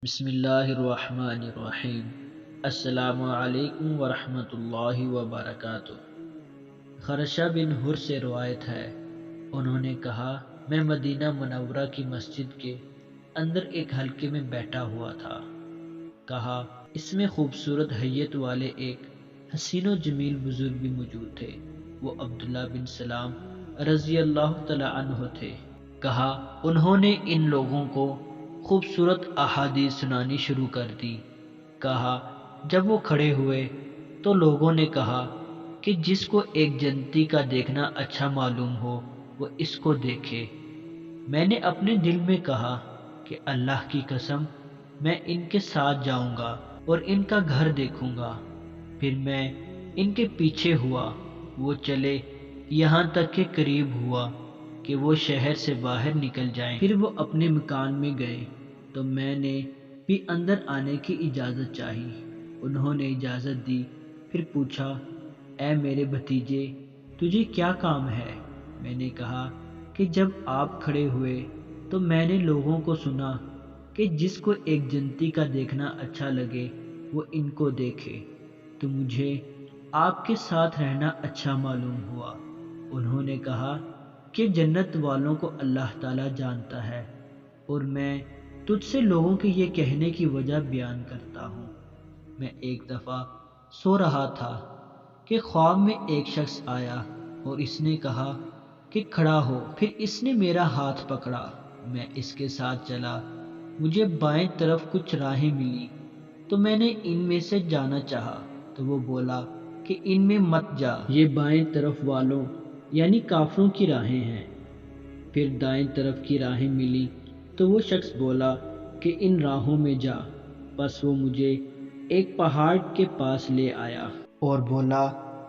بسم اللہ الرحمن الرحیم۔ السلام علیکم ورحمۃ اللہ وبرکاتہ۔ خرشہ بن حر سے روایت ہے، انہوں نے کہا میں مدینہ منورہ کی مسجد کے اندر ایک حلقے میں بیٹھا ہوا تھا۔ کہا اس میں خوبصورت حیت والے ایک حسین و جمیل بزرگ بھی موجود تھے، وہ عبداللہ بن سلام رضی اللہ تعالی عنہ تھے۔ کہا انہوں نے ان لوگوں کو خوبصورت احادیث سنانی شروع کر دی۔ کہا جب وہ کھڑے ہوئے تو لوگوں نے کہا کہ جس کو ایک جنتی کا دیکھنا اچھا معلوم ہو وہ اس کو دیکھے۔ میں نے اپنے دل میں کہا کہ اللہ کی قسم میں ان کے ساتھ جاؤں گا اور ان کا گھر دیکھوں گا۔ پھر میں ان کے پیچھے ہوا، وہ چلے یہاں تک کہ قریب ہوا کہ وہ شہر سے باہر نکل جائیں۔ پھر وہ اپنے مکان میں گئے تو میں نے بھی اندر آنے کی اجازت چاہی، انہوں نے اجازت دی۔ پھر پوچھا اے میرے بھتیجے تجھے کیا کام ہے؟ میں نے کہا کہ جب آپ کھڑے ہوئے تو میں نے لوگوں کو سنا کہ جس کو ایک جنتی کا دیکھنا اچھا لگے وہ ان کو دیکھے، تو مجھے آپ کے ساتھ رہنا اچھا معلوم ہوا۔ انہوں نے کہا کہ جنت والوں کو اللہ تعالیٰ جانتا ہے، اور میں تجھ سے لوگوں کے یہ کہنے کی وجہ بیان کرتا ہوں۔ میں ایک دفعہ سو رہا تھا کہ خواب میں ایک شخص آیا اور اس نے کہا کہ کھڑا ہو۔ پھر اس نے میرا ہاتھ پکڑا، میں اس کے ساتھ چلا۔ مجھے بائیں طرف کچھ راہیں ملی تو میں نے ان میں سے جانا چاہا تو وہ بولا کہ ان میں مت جا، یہ بائیں طرف والوں یعنی کافروں کی راہیں ہیں۔ پھر دائیں طرف کی راہیں ملی تو وہ شخص بولا کہ ان راہوں میں جا۔ بس وہ مجھے ایک پہاڑ کے پاس لے آیا اور بولا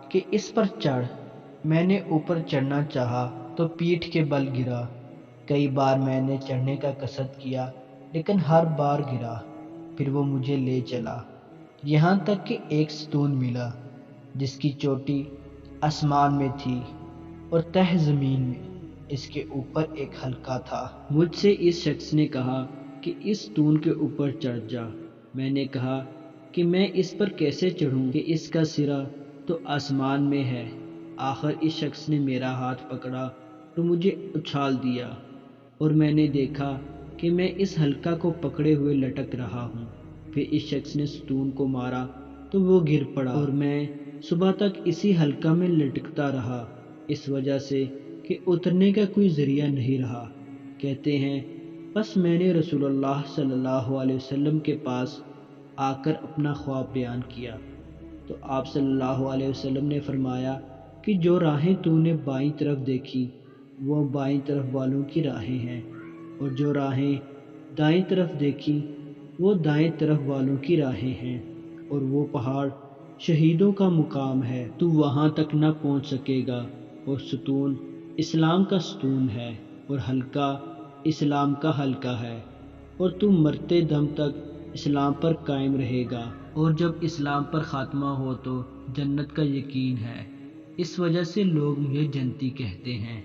کہ اس پر چڑھ۔ میں نے اوپر چڑھنا چاہا تو پیٹھ کے بل گرا۔ کئی بار میں نے چڑھنے کا قصد کیا لیکن ہر بار گرا۔ پھر وہ مجھے لے چلا یہاں تک کہ ایک ستون ملا جس کی چوٹی آسمان میں تھی اور تہ زمین میں، اس کے اوپر ایک حلقہ تھا۔ مجھ سے اس شخص نے کہا کہ اس ستون کے اوپر چڑھ جا۔ میں نے کہا کہ میں اس پر کیسے چڑھوں کہ اس کا سرا تو آسمان میں ہے۔ آخر اس شخص نے میرا ہاتھ پکڑا تو مجھے اچھال دیا اور میں نے دیکھا کہ میں اس حلقہ کو پکڑے ہوئے لٹک رہا ہوں۔ پھر اس شخص نے ستون کو مارا تو وہ گر پڑا اور میں صبح تک اسی حلقہ میں لٹکتا رہا، اس وجہ سے کہ اترنے کا کوئی ذریعہ نہیں رہا۔ کہتے ہیں بس میں نے رسول اللہ صلی اللہ علیہ وسلم کے پاس آ کر اپنا خواب بیان کیا تو آپ صلی اللہ علیہ وسلم نے فرمایا کہ جو راہیں تو نے بائیں طرف دیکھی وہ بائیں طرف والوں کی راہیں ہیں، اور جو راہیں دائیں طرف دیکھی وہ دائیں طرف والوں کی راہیں ہیں، اور وہ پہاڑ شہیدوں کا مقام ہے، تو وہاں تک نہ پہنچ سکے گا۔ اور ستون اسلام کا ستون ہے اور حلقہ اسلام کا حلقہ ہے، اور تو مرتے دم تک اسلام پر قائم رہے گا، اور جب اسلام پر خاتمہ ہو تو جنت کا یقین ہے۔ اس وجہ سے لوگ مجھے جنتی کہتے ہیں۔